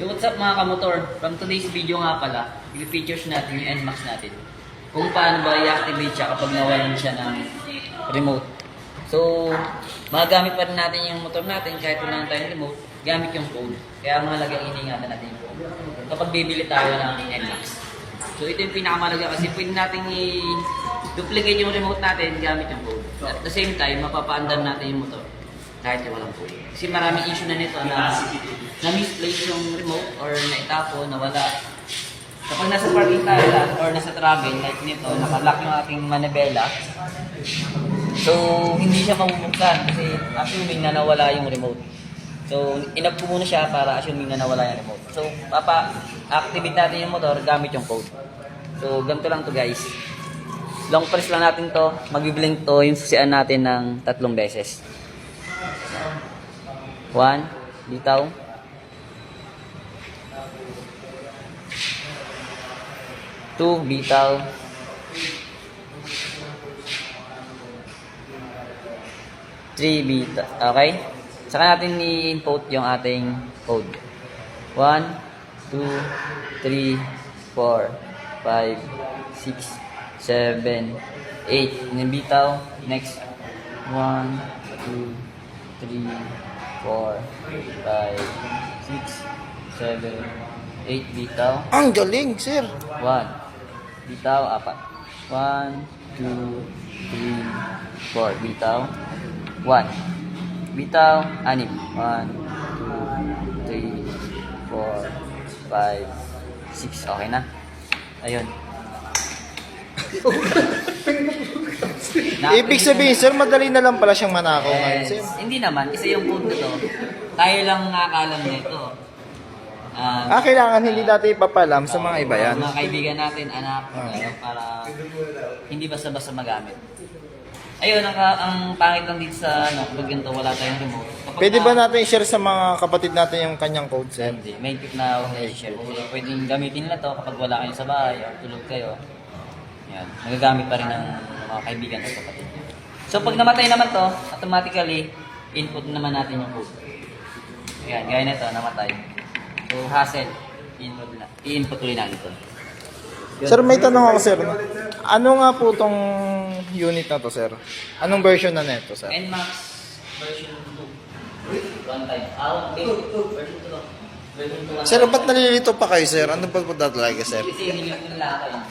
Yo, what's up mga kamotor? From today's video nga pala, i-features natin yung NMAX natin. Kung paano ba i-activate siya kapag nawalan siya ng remote. So, magagamit pa rin natin yung motor natin kahit wala na tayong remote, gamit yung code. Kaya mahalaga iningatan natin yung code kapag bibili tayo ng NMAX. So, ito yung pinakamalaga kasi pwede natin i-duplicate yung remote natin gamit yung code. At the same time, mapapaandar natin yung motor kahit yung walang code. Kasi maraming issue na nito na misplace yung remote or naitapo, nawala. Kapag nasa parking tayo lang or nasa travel, like nito, nakalock yung ating manibela. So, hindi siya mamumuksan kasi assuming na nawala yung remote. So, in-up ko muna siya para assuming na nawala yung remote. So, activate natin yung motor gamit yung code. So, ganito lang to guys. Long press lang natin to, mag-blink to yung susian natin ng 3 beses. 1, bitaw. 2, bitaw. 3, bitaw. Okay? Saka natin i-input yung ating code. 1, 2, 3, 4, 5, 6, 7, 8. Yung bitaw. Next. 1, 2, 3, 4, 5, 6, 7, 8. Bitaw. Ang galing, sir. 1. Bitaw, 4. 1, 2, 3, 4. Bitaw. 1. Bitaw, 6. 1, 2, 3, 4, 5, 6. Okay na. Ayun. Ibig sabihin, sir, madali na lang pala siyang manakaw ngayon, sir. Hindi naman, kasi yung code nito, tayo lang nakakalam nito. Kailangan hindi natin ipapalam sa mga iba yan. Mga kaibigan natin, anak, para hindi basta-basta magamit. Ayun, ang pangit lang dito sa kapag ganito, wala tayong remote. Pwede ba natin i-share sa mga kapatid natin yung kanyang code, sir? Hindi, may tip na huwag na i-share. Kasi pwedeng gamitin nila to kapag wala kayo sa bahay o tulog kayo. Yan, magagamit pa rin ng mga kaibigan at kapatid niyo. So pag namatay naman to, automatically, input naman natin yung code. Yan, gaya nito, namatay. So hassle, i-input ulit natin ito. Sir, may tanong ako, sir. Ano nga po tong unit na to, sir? Anong version na neto, sir? NMAX version 2. One time. Okay. Version 2. Version 2. Sir, ba't nalilito pa kayo, sir? Ano pa po talaga, sir? Kasi hindi nila kayo.